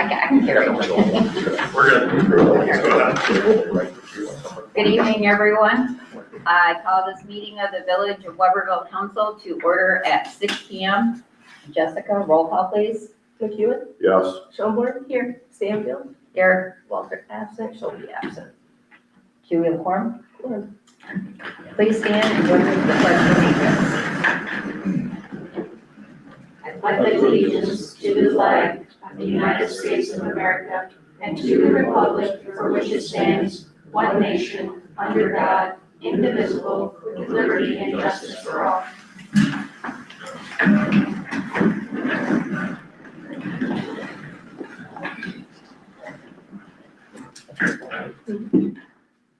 can hear it. Good evening, everyone. I call this meeting of the Village of Weberville Council to order at 6 p.m. Jessica, roll call, please. McEwen, Yes. Schoenborg, here, Stanfield, Here, Walter, absent, Shelby, absent. do we have a quorum? Quorum. Please stand and join me in the pledge of allegiance. I pledge allegiance to the flag of the United States of America and to the republic for which it stands, one nation, under God, indivisible, with liberty and justice for all.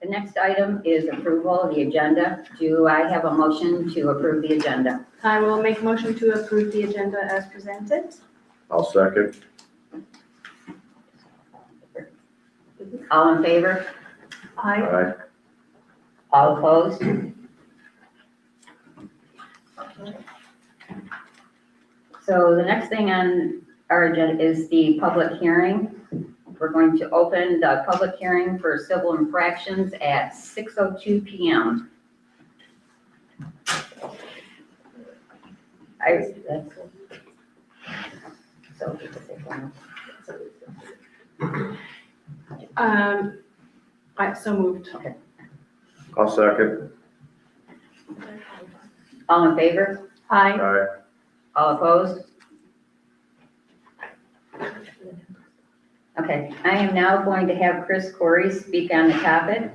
The next item is approval of the agenda. Do I have a motion to approve the agenda? I will make a motion to approve the agenda as presented. I'll second. All in favor? Aye. Aye. All opposed? So the next thing on our agenda is the public hearing. We're going to open the public hearing for civil infractions at 6:02 p.m. I so moved. I'll second. All in favor? Aye. Aye. All opposed? Okay, I am now going to have Chris Corey speak on the topic.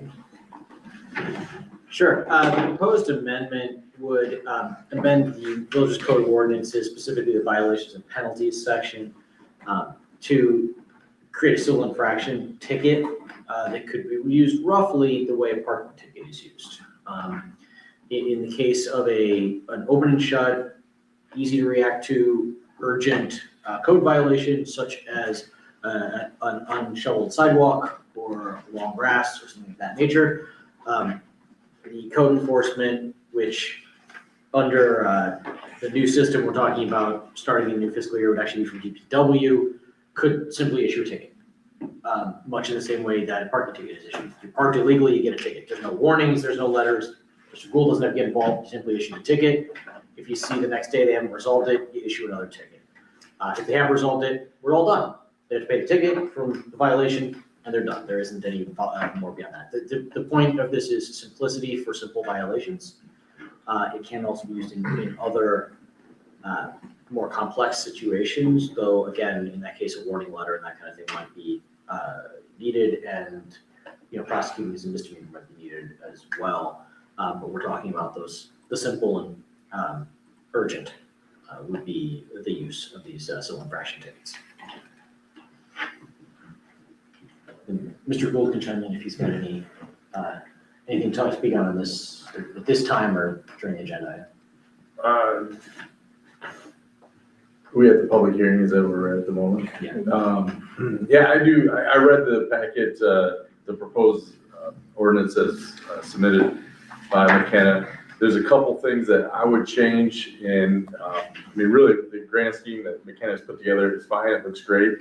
Sure. The proposed amendment would amend the Village's Code of Ordinances, specifically the violations and penalties section, to create a civil infraction ticket that could be used roughly the way a parking ticket is used. In the case of an open and shut, easy to react to, urgent code violation, such as an unshoveled sidewalk or long grass or something of that nature, the code enforcement, which under the new system we're talking about starting the new fiscal year would actually be from DPW, could simply issue a ticket. Much in the same way that a parking ticket is issued. If you parked illegally, you get a ticket. There's no warnings, there's no letters. Mr. Gould doesn't have to get involved, you simply issue a ticket. If you see the next day they haven't resolved it, you issue another ticket. If they have resolved it, we're all done. They have to pay the ticket from the violation, and they're done. There isn't any more beyond that. The point of this is simplicity for simple violations. It can also be used in other more complex situations, though again, in that case, a warning letter and that kind of thing might be needed, and prosecuting as a misdemeanor might be needed as well. But we're talking about the simple and urgent would be the use of these civil infraction tickets. And Mr. Gould can chime in if he's got anything to speak on this at this time or during the agenda. We have the public hearing, is that where we're at the moment? Yeah. Yeah, I do. I read the packet, the proposed ordinance as submitted by McKenna. There's a couple things that I would change, and I mean, really, the grand scheme that McKenna's put together is fine. It looks great.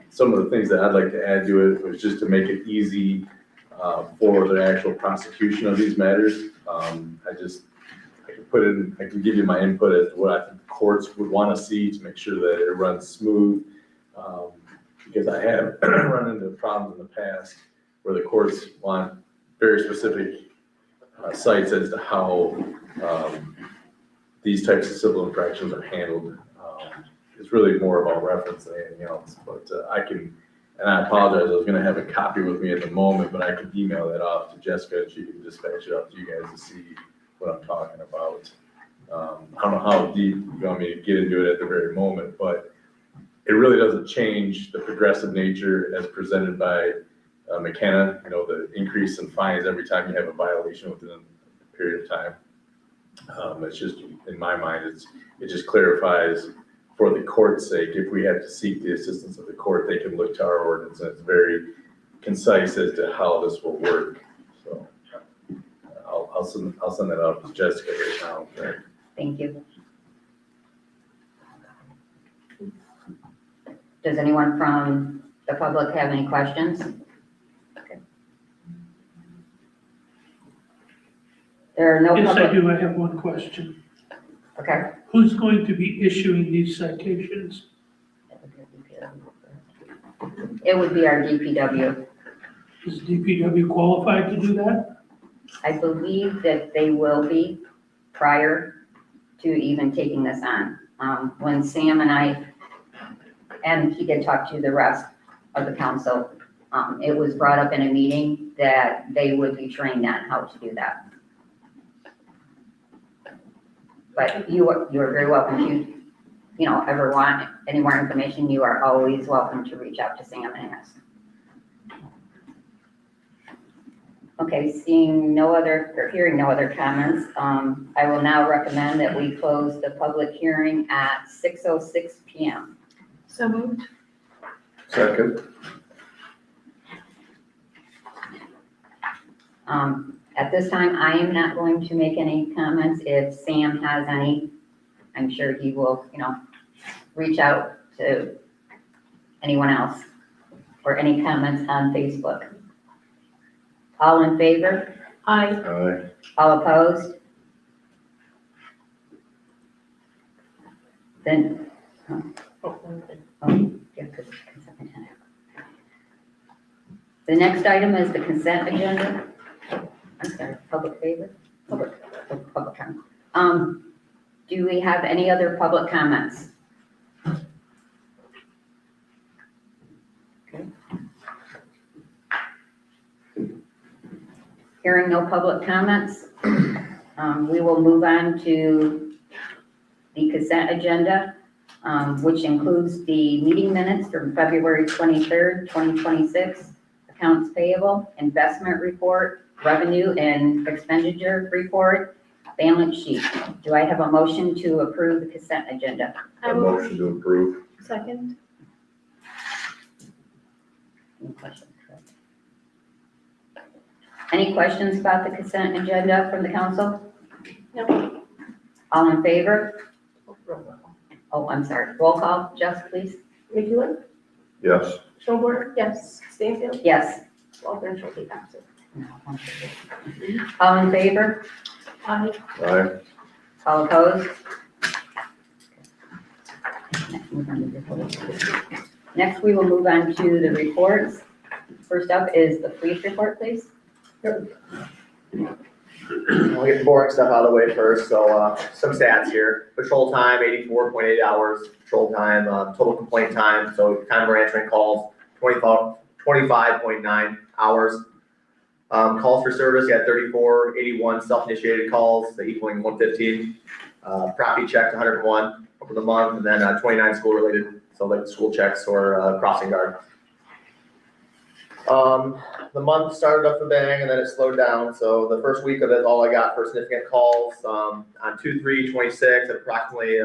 Some of the things that I'd like to add to it was just to make it easy for the actual prosecution of these matters. I can give you my input as to what I think the courts would want to see to make sure that it runs smooth. Because I have run into problems in the past where the courts want very specific sites as to how these types of civil infractions are handled. It's really more about reference than anything else, but and I apologize, I was gonna have a copy with me at the moment, but I could email that off to Jessica and she can dispatch it out to you guys to see what I'm talking about. I don't know how deep you want me to get into it at the very moment, but it really doesn't change the progressive nature as presented by McKenna, the increase in fines every time you have a violation within a period of time. It's just, in my mind, it just clarifies for the court's sake, if we have to seek the assistance of the court, they can look to our ordinance, and it's very concise as to how this will work. So I'll send that out to Jessica right now. Okay. Thank you. Does anyone from the public have any questions? Okay. There are no Yes, I public, do. I have one question. okay. Who's going to be issuing these citations? It would be our DPW. Is DPW qualified to do that? I believe that they will be prior to even taking this on. When Sam and he did talk to the rest of the council, it was brought up in a meeting that they would be trained on how to do that. But you are very welcome to, ever want any more information, you are always welcome to reach out to Sam and ask. Okay, hearing no other comments, I will now recommend that we close the public hearing at 6:06 PM. So moved. Second. At this time, I am not going to make any comments. If Sam has any, I'm sure he will, reach out to anyone else or any comments on Facebook. All in favor? Aye. Aye. All opposed? Then, yeah, 'cause consent agenda. The next item is the consent agenda. I'm sorry, public comment. Do we have any other public comments? Okay. Hearing no public comments, we will move on to the consent agenda, which includes the meeting minutes from February 23rd, 2026, accounts payable, investment report, revenue and expenditure report, balance sheet. Do I have a motion to approve the consent agenda? I A will. motion to approve. Second. Any questions? Any questions about the consent agenda from the council? No. All in favor? Oh, I'm sorry. Roll call, Jess, please. McEwen, Yes. Schnellboard, yes. Stanfield, Yes. Walter and Schulte, absent. All in favor? Aye. Aye. All opposed? Next, we will move on to the reports. First up is the police report, please. I'll get the boring stuff out of the way first. So some stats here. Patrol time, 84.8 hours. Patrol time, total complaint time. So time for answering calls, 25.9 hours. Calls for service, you had 3481 self-initiated calls, equaling 115. Property checked 101 over the month, and then 29 school-related, so like school checks or crossing guard. The month started up the bang and then it slowed down. So the first week of it, all I got for significant calls, on 2/3/26 at approximately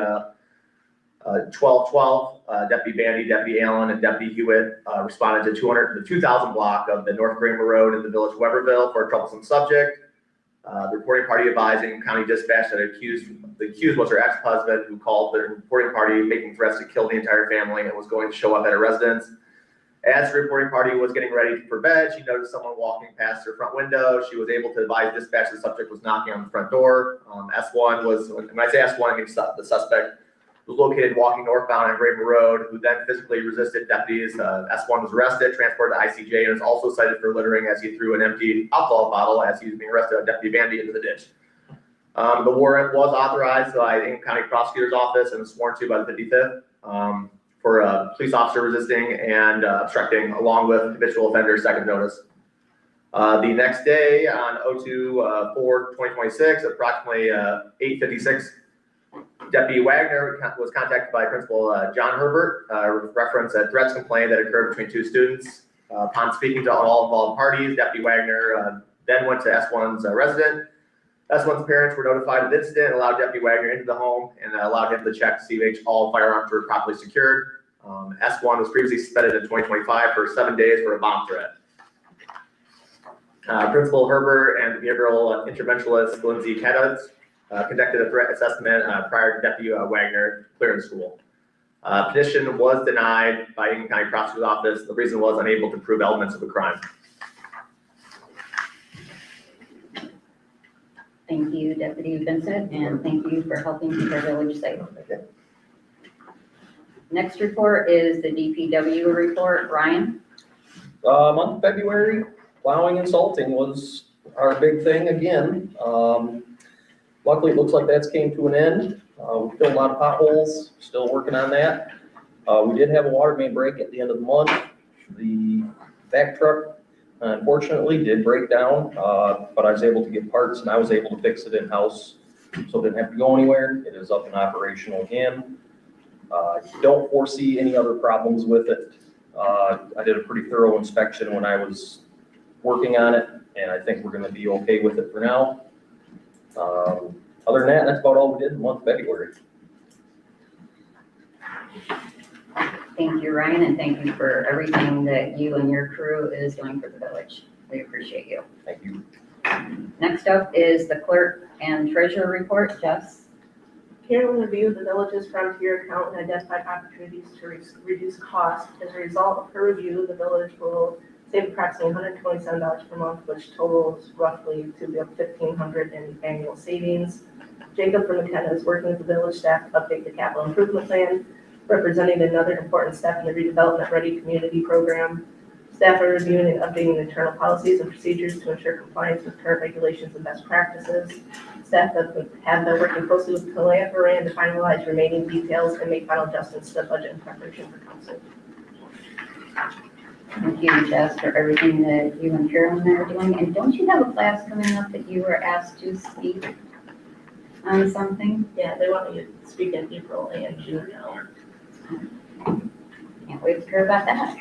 12:12, Deputy Bandy, Deputy Allen, and Deputy Hewitt responded to the 2000 block of the North Kramer Road in the village of Weberville for a troublesome subject. The reporting party advising county dispatch that the accused was her ex-husband who called the reporting party making threats to kill the entire family and was going to show up at her residence. As the reporting party was getting ready for bed, she noticed someone walking past her front window. She was able to advise dispatch the subject was knocking on the front door. S1 was, when I say S1, I mean the suspect was located walking northbound on Graver Road, who then physically resisted deputies. S1 was arrested, transported to ICJ, and was also cited for littering as he threw an empty alcohol bottle as he was being arrested on Deputy Bandy into the ditch. The warrant was authorized by the Ingham County Prosecutor's Office and was sworn to by the 55th. For a police officer resisting and obstructing, along with habitual offender second notice. The next day on 02/4/2026, approximately 8:56, Deputy Wagner was contacted by Principal John Herbert, reference a threats complaint that occurred between two students. Upon speaking to all involved parties, Deputy Wagner then went to S1's resident. S1's parents were notified of the incident and allowed Deputy Wagner into the home and allowed him to check to see if all firearms were properly secured. S1 was previously suspended in 2025 for 7 days for a bomb threat. Principal Herbert and behavioral interventionist Lindsay Keddes conducted a threat assessment prior to Deputy Wagner clearing the school. Petition was denied by Union County Prosecutor's Office. The reason was unable to prove elements of the crime. Thank you, Deputy Vincent, and thank you for helping keep our village safe. Next report is the DPW report. Ryan? Month of February, plowing and salting was our big thing again. Luckily, it looks like that's came to an end. We filled a lot of potholes, still working on that. We did have a water main break at the end of the month. The back truck unfortunately did break down, but I was able to get parts and I was able to fix it in-house, so it didn't have to go anywhere. It is up and operational again. Don't foresee any other problems with it. I did a pretty thorough inspection when I was working on it, and I think we're gonna be okay with it for now. Other than that, that's about all we did in the month of February. Thank you, Ryan, and thank you for everything that you and your crew is doing for the village. We appreciate you. Thank you. Next up is the clerk and treasurer report. Jess? Carolyn reviewed the village's frontier account and identified opportunities to reduce costs. As a result of her review, the village will save approximately $127 per month, which totals roughly to be $1,500 in annual savings. Jacob from McKenna is working with the village staff to update the capital improvement plan, representing another important step in the redevelopment ready community program. Staff are reviewing and updating internal policies and procedures to ensure compliance with current regulations and best practices. Staff have been working closely with Kalea Moran to finalize remaining details and make final adjustments to the budget in preparation for council. Thank you, Jess, for everything that you and Carolyn are doing. And don't you have a class coming up that you were asked to speak on something? Yeah, they want me to speak in April and June now. Can't wait to hear about that.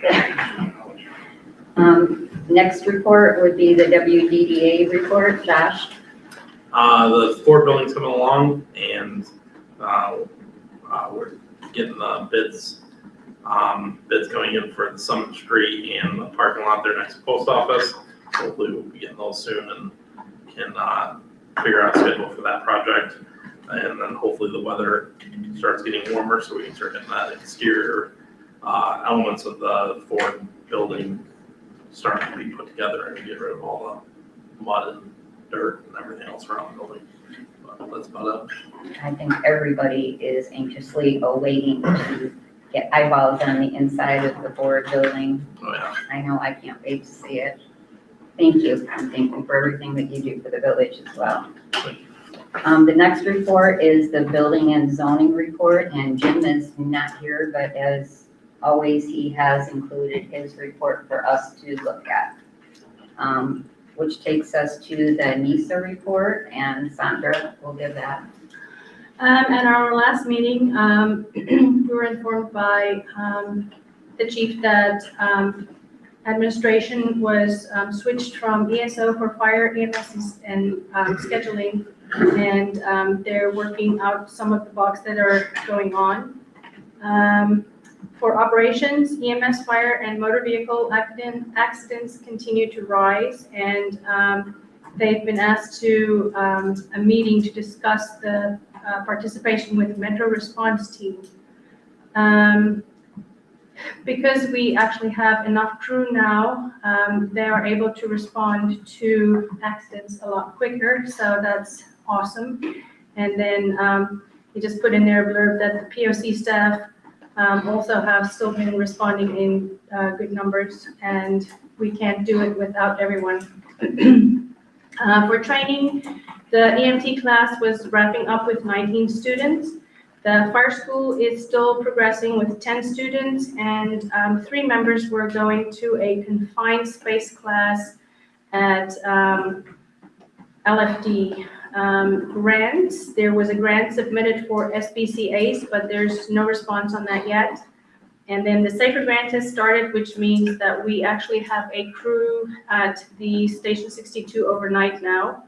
Next report would be the WDDA report. Josh? The Ford building's coming along, and we're getting the bids going in for the Summit Street and the parking lot there next to the post office. Hopefully we'll be getting those soon and can figure out a schedule for that project. And then hopefully the weather starts getting warmer so we can start getting that exterior elements of the Ford building starting to be put together and get rid of all the mud and dirt and everything else around the building. But that's about it. I think everybody is anxiously awaiting to get eyeballs on the inside of the Ford building. Oh, yeah. I know, I can't wait to see it. Thank you, and thank you for everything that you do for the village as well. The next report is the building and zoning report, and Jim is not here, but as always, he has included his report for us to look at. Which takes us to the NISA report, and Sandra will give that. At our last meeting, we were informed by the chief that administration was switched from ESO for fire, EMS, and scheduling, and they're working out some of the bugs that are going on. For operations, EMS, fire, and motor vehicle accidents continue to rise, and they've been asked to a meeting to discuss the participation with Metro Response Team. Because we actually have enough crew now, they are able to respond to accidents a lot quicker, so that's awesome. And then he just put in their blurb that the POC staff also have still been responding in good numbers, and we can't do it without everyone. For training, the EMT class was wrapping up with 19 students. The fire school is still progressing with 10 students, and 3 members were going to a confined space class at LFD. Grants, there was a grant submitted for SBCAs, but there's no response on that yet. And then the Safer grant has started, which means that we actually have a crew at the Station 62 overnight now.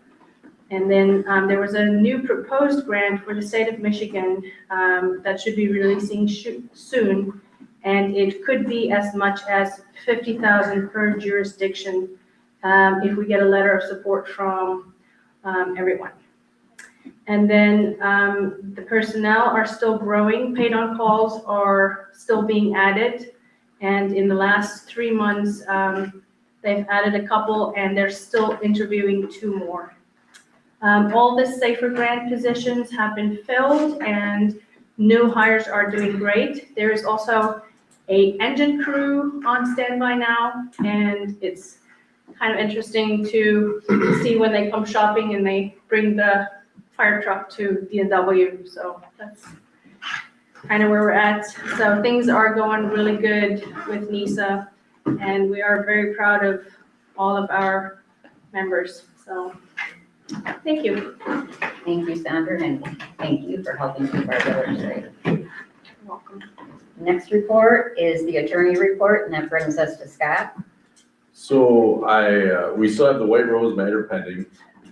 And then there was a new proposed grant for the state of Michigan that should be releasing soon. And it could be as much as $50,000 per jurisdiction if we get a letter of support from everyone. And then the personnel are still growing, paid on calls are still being added. And in the last 3 months, they've added a couple and they're still interviewing 2 more. All the Safer Grant positions have been filled and new hires are doing great. There is also a engine crew on standby now, and it's kind of interesting to see when they come shopping and they bring the fire truck to D&W. So that's kind of where we're at. So things are going really good with NISA, and we are very proud of all of our members. So thank you. Thank you, Sandra, and thank you for helping keep our village safe. You're welcome. Next report is the attorney report, and that brings us to Scott. So we still have the White Rose matter pending.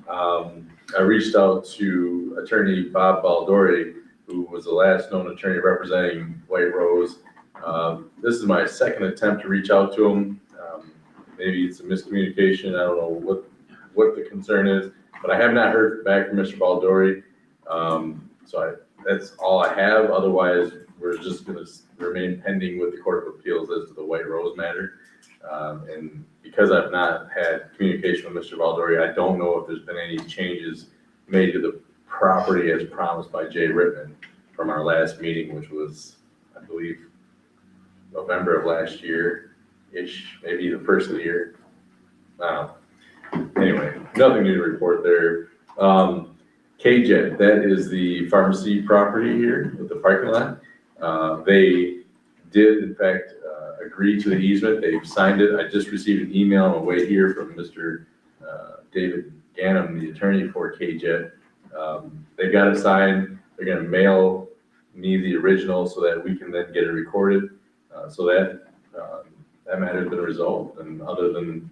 I reached out to attorney Bob Baldori, who was the last known attorney representing White Rose. This is my second attempt to reach out to him. Maybe it's a miscommunication. I don't know what the concern is, but I have not heard back from Mr. Baldori. That's all I have. Otherwise, we're just gonna remain pending with the Court of Appeals as to the White Rose matter. And because I've not had communication with Mr. Baldori, I don't know if there's been any changes made to the property as promised by Jay Rittman from our last meeting, which was, I believe, November of last year-ish, maybe the first of the year. Anyway, nothing new to report there. KJET, that is the pharmacy property here with the parking lot. They did, in fact, agree to the easement. They've signed it. I just received an email on the way here from Mr. David Ganem, the attorney for KJET. They got it signed. They're going to mail me the original so that we can then get it recorded. So that matter has been resolved. And other than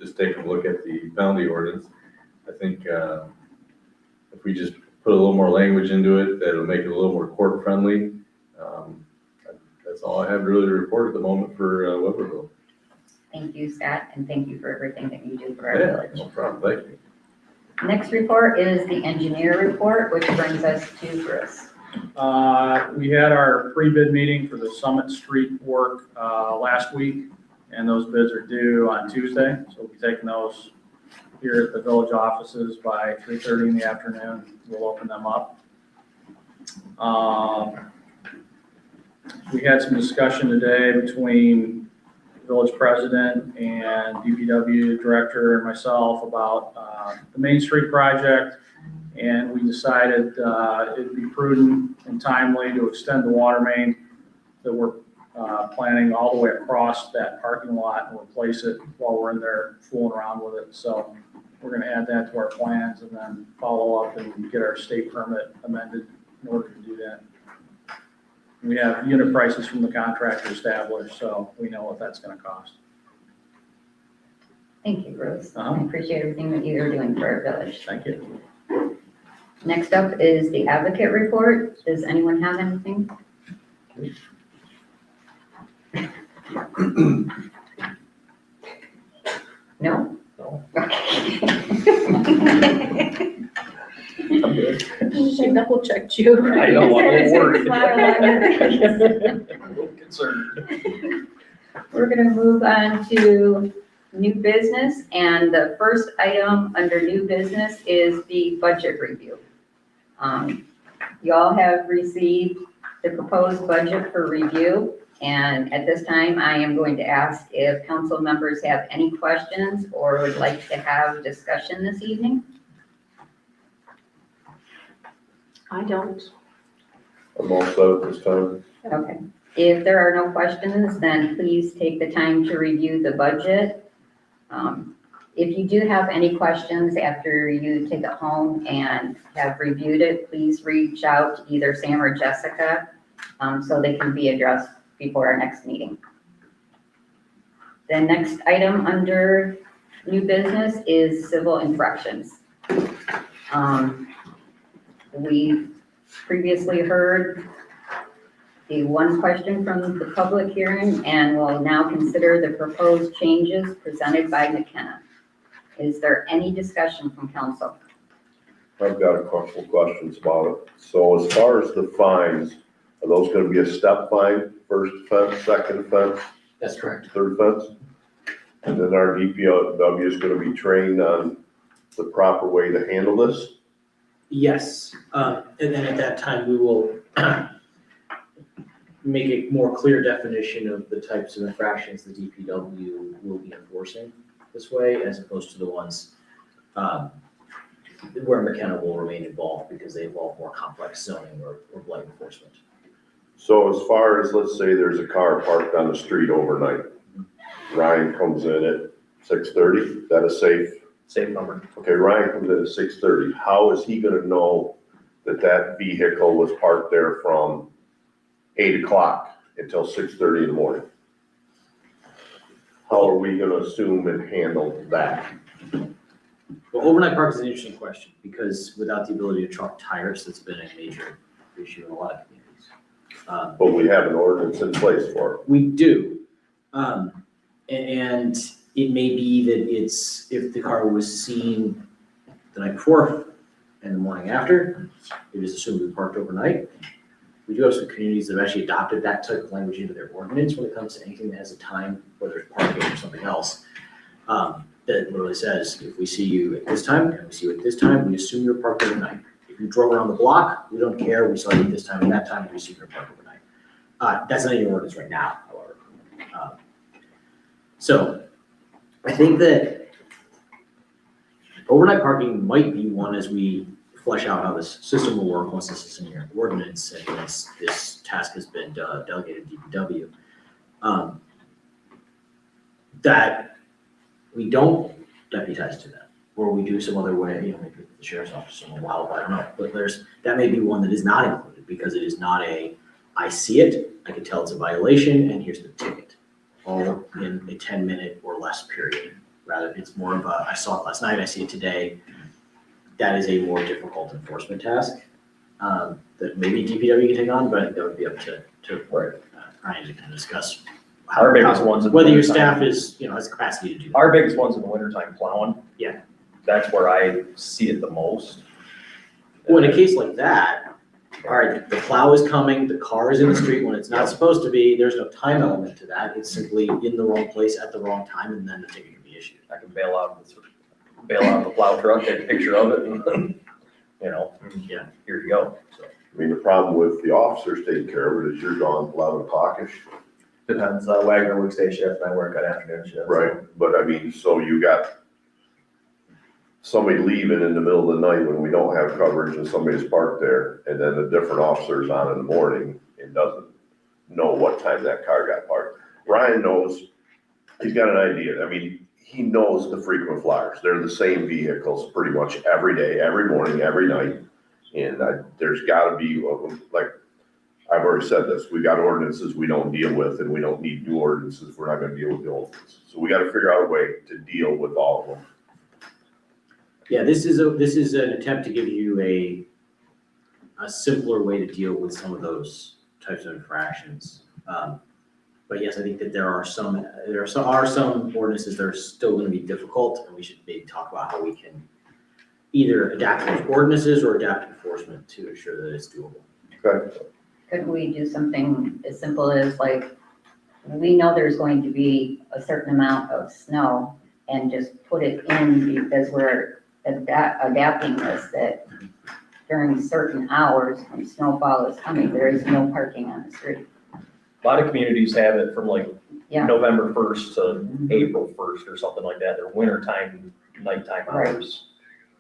just taking a look at the penalty ordinance, I think if we just put a little more language into it, that'll make it a little more court friendly. That's all I have really to report at the moment for Weberville. Thank you, Scott, and thank you for everything that you do for our Yeah, village. no problem. Thank you. Next report is the engineer report, which brings us to Bruce. We had our pre-bid meeting for the Summit Street work last week, and those bids are due on Tuesday. So we'll be taking those here at the village offices by 3:30 in the afternoon. We'll open them up. We had some discussion today between the village president and DPW director and myself about the Main Street project. And we decided it'd be prudent and timely to extend the water main that we're planning all the way across that parking lot and replace it while we're in there fooling around with it. So we're gonna add that to our plans and then follow up and get our state permit amended in order to do that. We have unit prices from the contractor established, so we know what that's gonna cost. Thank you, Bruce. I appreciate everything that you are doing for our village. Thank you. Next up is the advocate report. Does anyone have anything? No? No. Okay. I'm good. She double checked you. I know, I'm a little worried. Smile on your face. A little concerned. We're gonna move on to new business, and the first item under new business is the budget review. Y'all have received the proposed budget for review, and at this time, I am going to ask if council members have any questions or would like to have discussion this evening. I don't. I'm all set at this time. Okay, if there are no questions, then please take the time to review the budget. If you do have any questions after you take it home and have reviewed it, please reach out to either Sam or Jessica so they can be addressed before our next meeting. The next item under new business is civil infractions. We previously heard the one question from the public hearing and will now consider the proposed changes presented by McKenna. Is there any discussion from council? I've got a couple questions about it. So as far as the fines, are those gonna be a step fine, first offense, second offense, That's correct. third offense? And then our DPW is gonna be trained on the proper way to handle this? Yes, and then at that time, we will make a more clear definition of the types of infractions the DPW will be enforcing this way, as opposed to the ones where McKenna will remain involved because they involve more complex zoning or blight enforcement. So as far as, let's say there's a car parked on the street overnight. Ryan comes in at 6:30, is that a Safe number. okay, Ryan comes in at 6:30. How is he gonna know that that vehicle was parked there from 8 o'clock until 6:30 in the morning? How are we gonna assume and handle that? Well, overnight park is an interesting question, because without the ability to truck tires, that's been a major issue in a lot of communities. But we have an ordinance in place for it. We do. And it may be that it's, if the car was seen the night before and the morning after, it is assumed to be parked overnight. We do have some communities that have actually adopted that type of language into their ordinance when it comes to anything that has a time, whether it's parking or something else. That literally says, if we see you at this time, and we see you at this time, we assume you're parked overnight. If you drove around the block, we don't care, we saw you at this time and that time, we assume you're parked overnight. That's not in your ordinance right now, however. So I think that overnight parking might be one as we flesh out how this system will work once this is in your ordinance and once this task has been delegated to DPW. That we don't deputize to that, or we do some other way, maybe the sheriff's office, someone wild, I don't know. But that may be one that is not included because it is not I see it, I can tell it's a violation, and here's the ticket. All in a 10-minute or less period. Rather, it's more of I saw it last night, I see it today. That is a more difficult enforcement task that maybe DPW can take on, but that would be up to Ryan to kind of discuss. Our biggest ones. Whether your staff has capacity to do that. Our biggest ones in the wintertime plowing. Yeah. That's where I see it the most. Well, in a case like that, all right, the plow is coming, the car is in the street when it's not supposed to be, there's no time element to that. It's simply in the wrong place at the wrong time, and then the ticket can be issued. I can bail out the plow truck, take a picture of it, and, Yeah. here you go. So I mean, the problem with the officers taking care of it is you're gone 11 o'clock-ish. Depends, Wagner works day shift, and I work at afternoon shift. Right, but I mean, so you got somebody leaving in the middle of the night when we don't have coverage and somebody's parked there, and then a different officer's on in the morning and doesn't know what time that car got parked. Ryan knows, he's got an idea, I mean, he knows the frequent flyers, they're the same vehicles pretty much every day, every morning, every night. And there's gotta be, like, I've already said this, we got ordinances we don't deal with, and we don't need new ordinances, we're not gonna deal with the old ones. So we gotta figure out a way to deal with all of them. Yeah, this is an attempt to give you a simpler way to deal with some of those types of infractions. But yes, I think that there are some ordinances that are still gonna be difficult, and we should maybe talk about how we can either adapt those ordinances or adapt enforcement to ensure that it's doable. Okay, Could we do something as simple as we know there's going to be a certain amount of snow and just put it in because we're adapting this, that during certain hours when snowfall is coming, there is no parking on the street. a lot of communities have it from Yeah. November 1st to April 1st or something like that. They're wintertime, nighttime Right. hours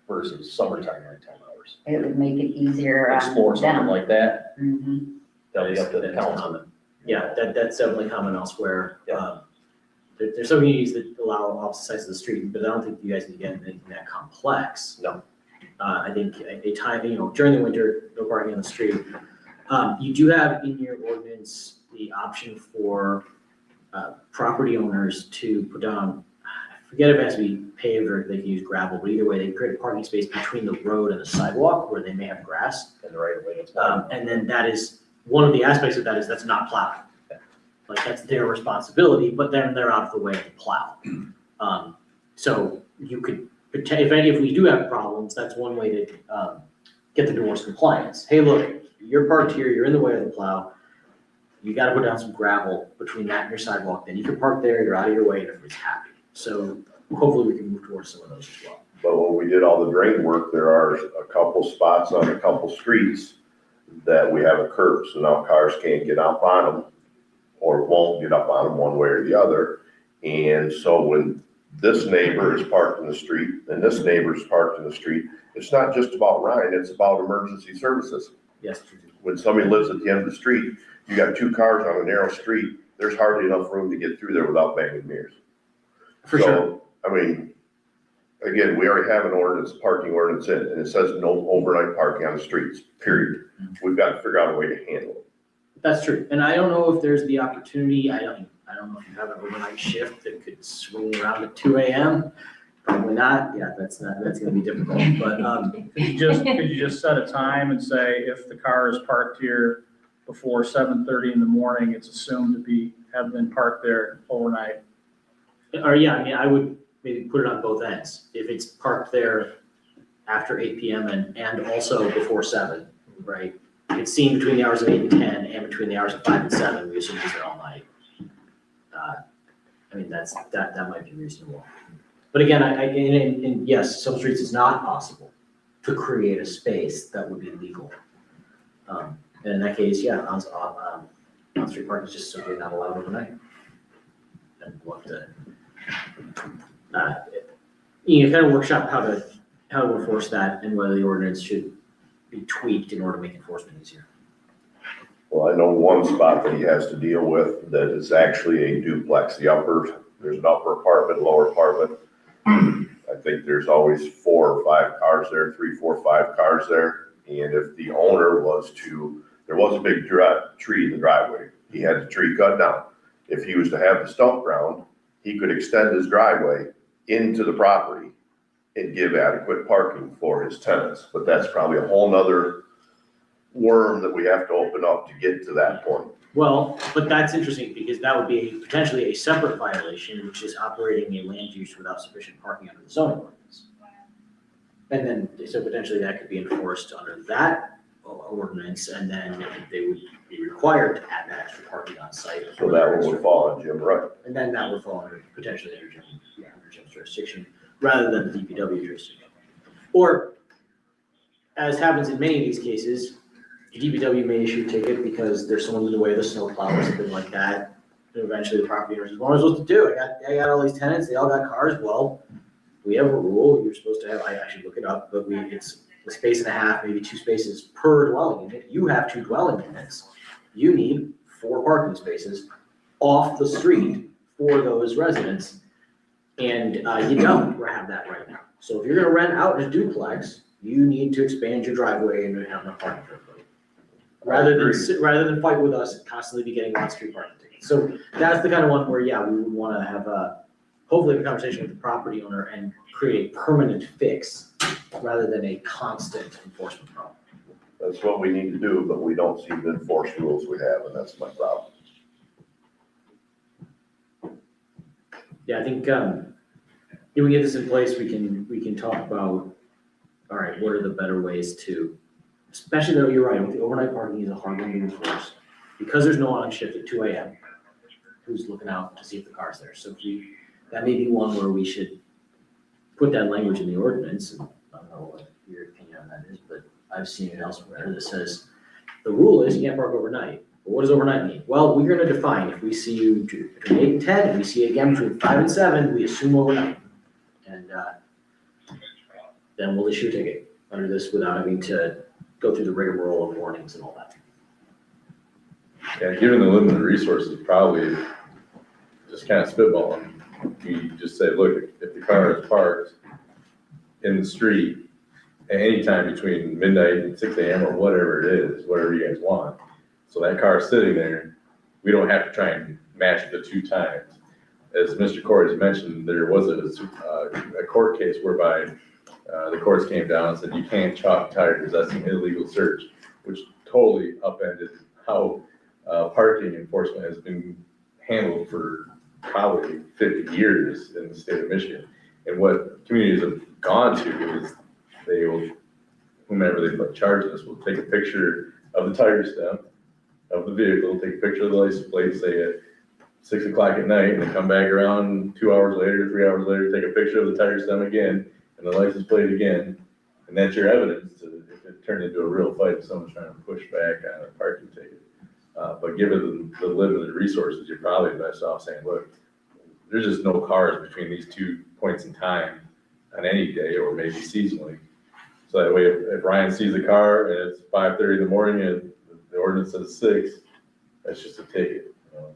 versus summertime, nighttime hours. It would make it easier on Explore something them. like that. Mhm. That'll be up to the That is council. common. Yeah, that's definitely common elsewhere. Yeah. There's some communities that allow opposite sides of the street, but I don't think you guys need to get into anything that complex. No. I think a time, during the winter, no parking on the street. You do have in your ordinance the option for property owners to put down, I forget if it has to be paved or if they can use gravel, but either way, they create a parking space between the road and the sidewalk where they may have grass. And the right of way, it's And then that is, one of the aspects of that is that's not plowed. Like, that's their responsibility, but then they're out of the way of the plow. So you could if we do have problems, that's one way to, get them towards compliance. Hey, look, you're parked here, you're in the way of the plow. You gotta put down some gravel between that and your sidewalk, then you can park there, you're out of your way, and everybody's happy. So hopefully we can move towards some of those as well. But when we did all the drain work, there are a couple spots on a couple streets that we have a curb, so now cars can't get up on them or won't get up on them one way or the other. And so when this neighbor is parked in the street and this neighbor is parked in the street, it's not just about Ryan, it's about emergency services. Yes. When somebody lives at the end of the street, you got two cars on a narrow street, there's hardly enough room to get through there without banging mirrors. For sure. So, I mean, again, we already have an ordinance, parking ordinance in, and it says no overnight parking on the streets, period. We've got to figure out a way to handle it. That's true, and I don't know if there's the opportunity, I don't know if you have an overnight shift that could swing around at 2 AM. Probably not, yeah, that's gonna be difficult, but, Could you just set a time and say if the car is parked here before 7:30 in the morning, it's assumed to have been parked there overnight? or yeah, I mean, I would maybe put it on both ends. If it's parked there after 8 PM and also before 7, right? If it's seen between the hours of 8 and 10 and between the hours of 5 and 7, we assume it's there all night. I mean, that might be reasonable. But again, and yes, some streets it's not possible to create a space that would be legal. And in that case, yeah, on-street parking is just simply not allowed overnight. And we'll have to, kind of workshop how to enforce that and whether the ordinance should be tweaked in order to make enforcement easier. Well, I know one spot that he has to deal with that is actually a duplex, there's an upper apartment, lower apartment. I think there's always 4 or 5 cars there, 3, 4, 5 cars there. And if the owner there was a big tree in the driveway, he had the tree cut down. If he was to have the stump ground, he could extend his driveway into the property and give adequate parking for his tenants. But that's probably a whole nother worm that we have to open up to get to that point. Well, but that's interesting because that would be potentially a separate violation, which is operating a land use without sufficient parking under the zoning ordinance. And then, so potentially that could be enforced under that ordinance, and then they would be required to add that extra parking on site. So that one would fall on Jim Wright. And then that would fall under, potentially under Jim's jurisdiction, rather than the DPW jurisdiction. Or, as happens in many of these cases, the DPW may issue a ticket because there's someone in the way of the snowplow or something like that. And eventually the property owner says, what am I supposed to do? I got all these tenants, they all got cars. Well, we have a rule, you're supposed to have, I actually look it up, but it's a space and a half, maybe 2 spaces per dwelling unit. You have 2 dwelling units. You need 4 parking spaces off the street for those residents. And you don't have that right now. So if you're gonna rent out a duplex, you need to expand your driveway and have enough parking for everybody. Rather than fight with us and constantly be getting on-street parking tickets. So that's the kind of one where, yeah, we would wanna have hopefully a conversation with the property owner and create a permanent fix rather than a constant enforcement problem. That's what we need to do, but we don't seem to enforce rules we have, and that's my problem. Yeah, I think, if we get this in place, we can talk about, all right, what are the better ways to, especially though, you're right, with the overnight parking is a hard one to enforce. Because there's no on shift at 2 AM, who's looking out to see if the car's there? So that may be one where we should put that language in the ordinance, and I don't know what your opinion on that is, but I've seen it elsewhere that says, the rule is you can't park overnight. But what does overnight mean? Well, we're gonna define, if we see you between 8 and 10, and we see you again between 5 and 7, we assume overnight. And then we'll issue a ticket under this without having to go through the rigmarole of warnings and all that. Yeah, given the limited resources, probably just kind of spitballing. We just say, look, if the car is parked in the street at any time between midnight and 6 AM or whatever it is, whatever you guys want. So that car is sitting there, we don't have to try and match the 2 times. As Mr. Corey's mentioned, there was a court case whereby the courts came down and said, you can't chalk tires, that's an illegal search, which totally upended how parking enforcement has been handled for probably 50 years in the state of Michigan. And what communities have gone to is they will, whomever they put charge this will take a picture of the tire stem of the vehicle, take a picture of the license plate, say at 6 o'clock at night, and then come back around 2 hours later, 3 hours later, take a picture of the tire stem again, and the license plate again, and that's your evidence to, if it turned into a real fight, if someone's trying to push back on a parking ticket. But given the limited resources, you're probably best off saying, look, there's just no cars between these 2 points in time on any day, or maybe seasonally. So that way, if Ryan sees a car and it's 5:30 in the morning and the ordinance says 6, that's just a ticket, you know?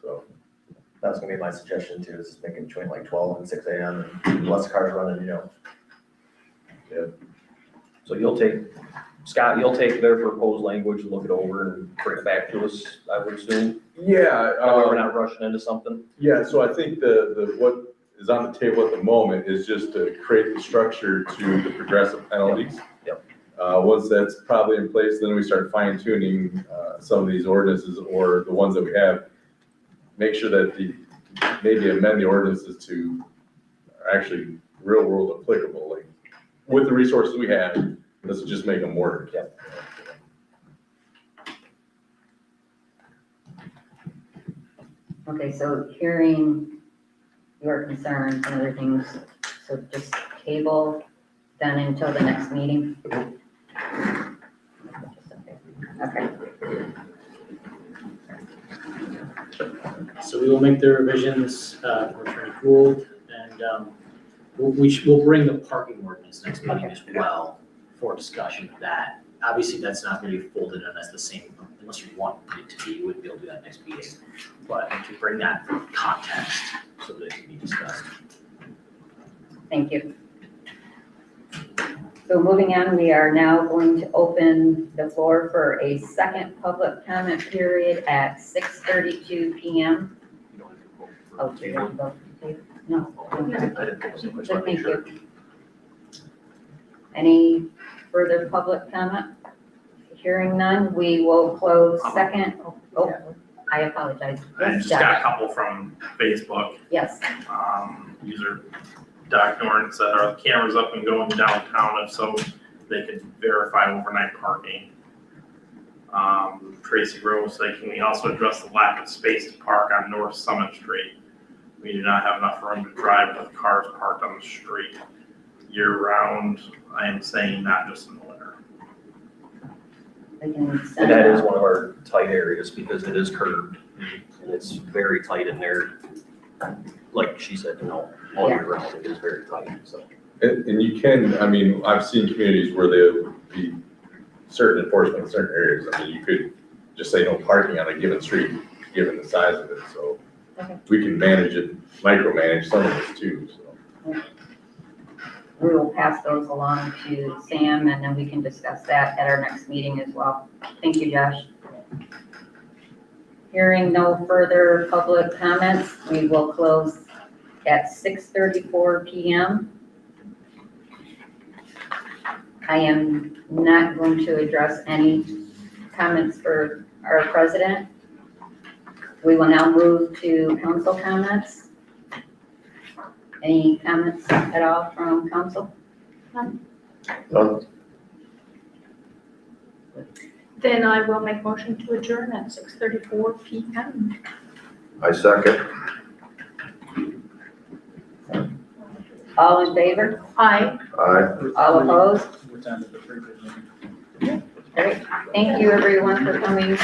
So. That's gonna be my suggestion too, is making between like 12 and 6 a.m. and less cars running, you know. So Scott, you'll take their proposed language, look it over and bring it back to us, I would assume? Yeah. That way we're not rushing into something? Yeah, so I think what is on the table at the moment is just to create the structure to the progressive penalties. Yep. Once that's probably in place, then we start fine tuning, some of these ordinances or the ones that we have. Make sure that maybe amend the ordinances to are actually real world applicable, like with the resources we have, let's just make them work. Yep. Okay, so hearing your concerns and other things, so just table then until the next meeting? Okay. So we will make the revisions, for Attorney Gould, and, we'll bring the parking ordinance next meeting as well for discussion of that. Obviously, that's not gonna be folded in as the same, unless you want it to be, you wouldn't be able to do that next meeting. But to bring that for context so that it can be discussed. Thank you. So moving on, we are now going to open the floor for a second public comment period at 6:32 PM. Oh, do you want to vote? No. So thank you. Any further public comment? Hearing none, we will close second. Oh, I apologize. I Yes, just got a Josh. couple from Facebook. Yes, User Doc Norton said, are the cameras up and going downtown? If so, they could verify overnight parking. Tracy Rose said, can we also address the lack of space to park on North Summit Street? We do not have enough room to drive with cars parked on the street. Year round, I am saying not just in the winter. we can And send that is out. one of our tight areas because it is curved and it's very tight in there. Like she said, all year round, it is very tight, so. And you can, I mean, I've seen communities where there'll be certain enforcement in certain areas. I mean, you could just say no parking on a given street, given the size of it, so. Okay. We can manage it, micromanage some of this too, so. We will pass those along to Sam, and then we can discuss that at our next meeting as well. Thank you, Josh. Hearing no further public comments, we will close at 6:34 PM. I am not going to address any comments for our president. We will now move to council comments. Any comments at all from council? None? Then I will make motion to adjourn at 6:34 PM. I second. All in favor? Aye. Aye. All opposed? We're down to the 3:15. Great. Thank you, everyone, for coming.